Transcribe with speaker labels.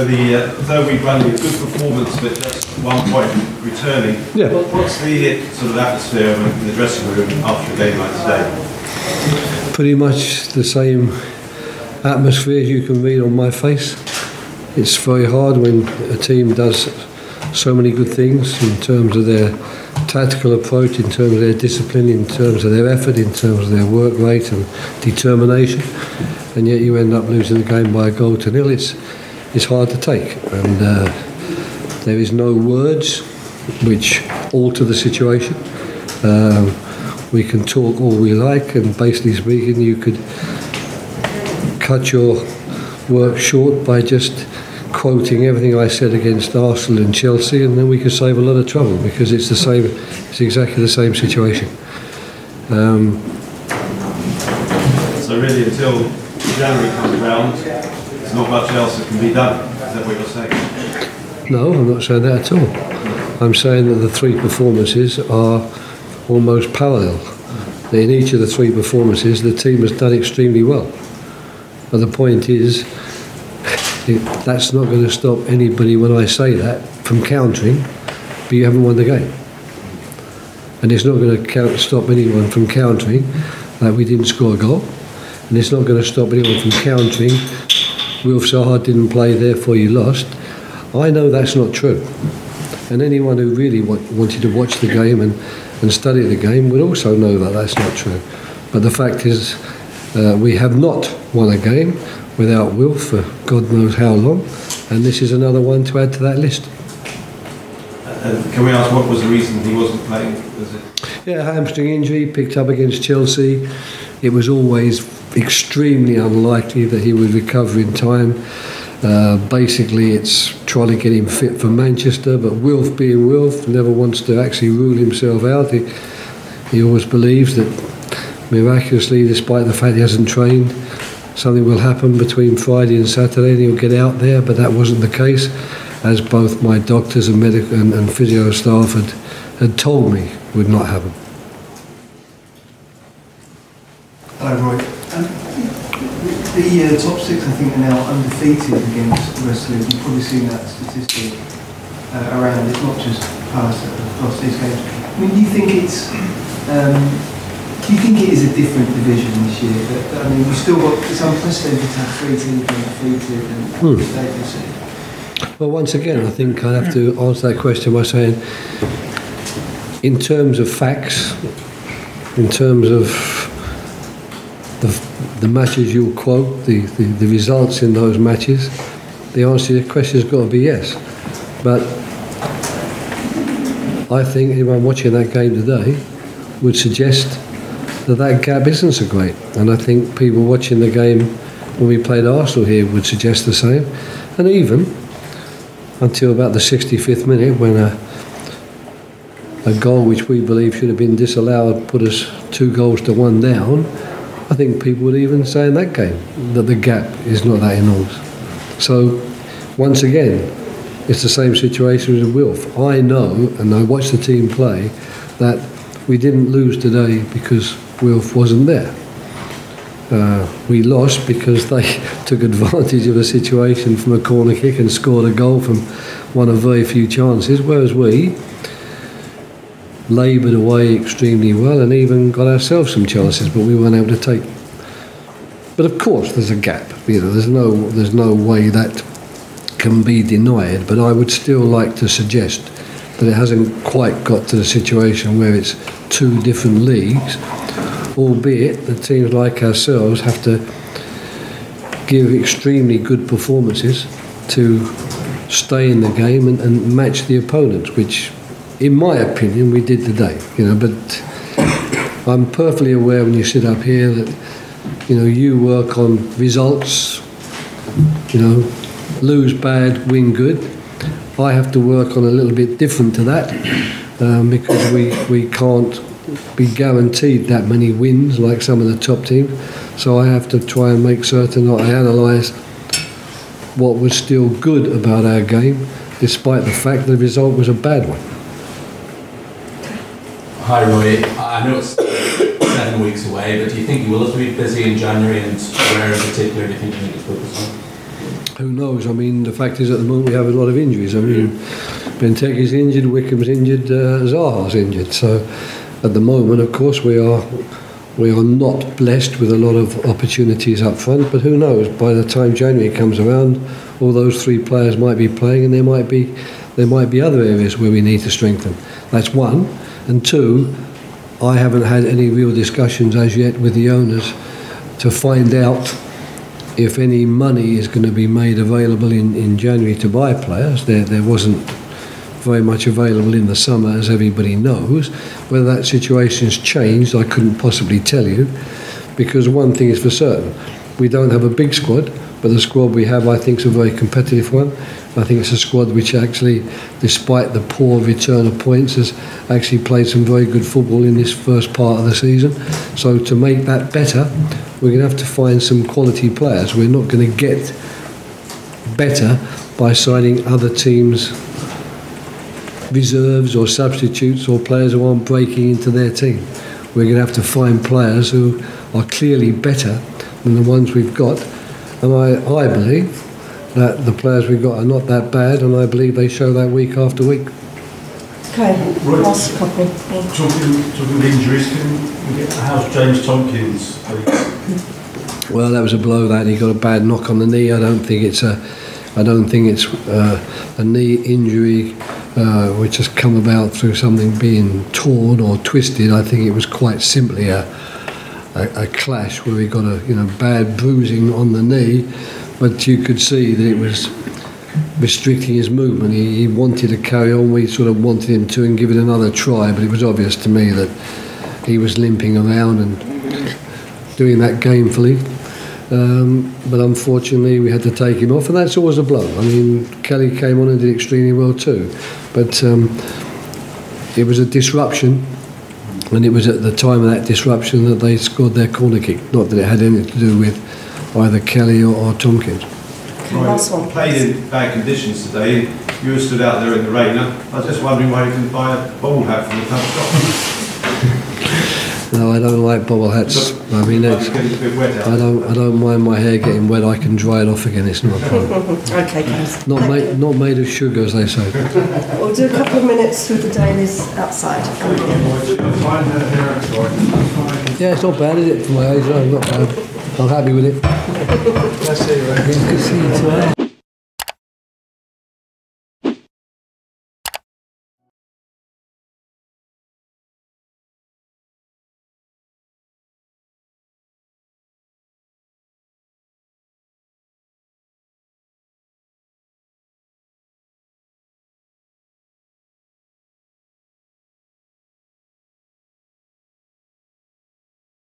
Speaker 1: So though we've run a good performance, but just 1 point returning.
Speaker 2: Yeah.
Speaker 1: What's the sort of atmosphere in the dressing room after a game like today?
Speaker 2: Pretty much the same atmosphere as you can read on my face. It's very hard when a team does so many good things in terms of their tactical approach, in terms of their discipline, in terms of their effort, in terms of their work rate and determination, and yet you end up losing the game by a goal to nil. It's hard to take, and there is no words which alter the situation. We can talk all we like, and basically speaking, you could cut your work short by just quoting everything I said against Arsenal and Chelsea, and then we could save a lot of trouble, because it's the same. It's exactly the same situation.
Speaker 1: So really, until January comes round, there's not much else that can be done. Is that what you're saying?
Speaker 2: No, I'm not saying that at all. I'm saying that the three performances are almost parallel. In each of the three performances, the team has done extremely well. But the point is, that's not going to stop anybody, when I say that, from countering, but you haven't won the game. And it's not going to stop anyone from countering that we didn't score a goal. And it's not going to stop anyone from countering, Wilf Zaha didn't play, therefore you lost. I know that's not true. And anyone who really wanted to watch the game and study the game would also know that that's not true. But the fact is, we have not won a game without Wilf for God knows how long, and this is another one to add to that list.
Speaker 1: Can we ask what was the reason he wasn't playing? Was it?
Speaker 2: Yeah, hamstring injury, picked up against Chelsea. It was always extremely unlikely that he would recover in time. Basically, it's trying to get him fit for Manchester, but Wilf, being Wilf, never wants to actually rule himself out. He always believes that miraculously, despite the fact he hasn't trained, something will happen between Friday and Saturday and he'll get out there, but that wasn't the case, as both my doctors and medical and physio staff had told me would not happen.
Speaker 3: Hello, Roy. The top six, I think, are now undefeated against the rest of the league. You've probably seen that statistic around. It's not just Palace that have lost these games. I mean, do you think it is a different division this year? I mean, we've still got, it's unprecedented to have 3 teams undefeated and stay.
Speaker 2: Well, once again, I think I have to answer that question by saying, in terms of facts, in terms of the matches you'll quote, the results in those matches, the answer to your question has got to be yes. But I think anyone watching that game today would suggest that gap isn't so great. And I think people watching the game when we played Arsenal here would suggest the same. And even until about the 65th minute, when a goal which we believe should have been disallowed put us 2-1 down, I think people would even say in that game that the gap is not that enormous. So, once again, it's the same situation as Wilf. I know, and I watched the team play, that we didn't lose today because Wilf wasn't there. We lost because they took advantage of a situation from a corner kick and scored a goal from one of very few chances, whereas we laboured away extremely well and even got ourselves some chances, but we weren't able to take. But of course, there's a gap. You know, there's no way that can be denied. But I would still like to suggest that it hasn't quite got to the situation where it's 2 different leagues, albeit that teams like ourselves have to give extremely good performances to stay in the game and match the opponents, which, in my opinion, we did today. You know, but I'm perfectly aware when you sit up here that, you know, you work on results. You know, lose bad, win good. I have to work on a little bit different to that because we can't be guaranteed that many wins like some of the top teams. So I have to try and make certain that I analyse what was still good about our game, despite the fact the result was a bad one.
Speaker 4: Hi Roy, I know it's 7 weeks away, but do you think you will have to be busy in January, and where in particular do you think you need to focus on?
Speaker 2: who knows? I mean, the fact is at the moment we have a lot of injuries. I mean, Benteke's injured, Wickham's injured, Zaha's injured. So at the moment, of course, we are not blessed with a lot of opportunities up front. But who knows? By the time January comes around, all those 3 players might be playing, and there might be other areas where we need to strengthen. That's one. And two, I haven't had any real discussions as yet with the owners to find out if any money is going to be made available in January to buy players. There wasn't very much available in the summer, as everybody knows. Whether that situation's changed, I couldn't possibly tell you, because one thing is for certain, we don't have a big squad, but the squad we have, I think, is a very competitive one. I think it's a squad which actually, despite the poor return of points, has actually played some very good football in this first part of the season. So to make that better, we're going to have to find some quality players. We're not going to get better by signing other teams' reserves or substitutes or players who aren't breaking into their team. We're going to have to find players who are clearly better than the ones we've got. And I believe that the players we've got are not that bad, and I believe they show that week after week.
Speaker 5: Okay,
Speaker 6: Right.
Speaker 5: last couple.
Speaker 6: Talking of injuries, how's James Tompkins, please?
Speaker 2: Well, that was a blow. That he got a bad knock on the knee. I don't think it's a knee injury which has come about through something being torn or twisted. I think it was quite simply a clash where he got a bad bruising on the knee, but you could see that it was restricting his movement. He wanted to carry on. We sort of wanted him to and give it another try, but it was obvious to me that he was limping around and doing that gamefully. But unfortunately we had to take him off, and that's always a blow. I mean, Kelly came on and did extremely well too, but it was a disruption, and it was at the time of that disruption that they scored their corner kick. Not that it had anything to do with either Kelly or Tompkins.
Speaker 5: Okay, last one.
Speaker 1: Played in bad conditions today. You were stood out there in the rain. I was just wondering why you couldn't buy a bobble hat from the pub shop.
Speaker 2: No, I don't like bobble hats. I mean, I don't mind my hair getting wet. I can dry it off again. It's not a problem.
Speaker 5: Okay, guys.
Speaker 2: Not made of sugar, as they say.
Speaker 5: We'll do a couple of minutes with the dailies outside.
Speaker 2: Yeah, it's not bad, is it, for my age? No, not bad. I'm happy with it.
Speaker 3: That's it, right?
Speaker 2: Good to see you today.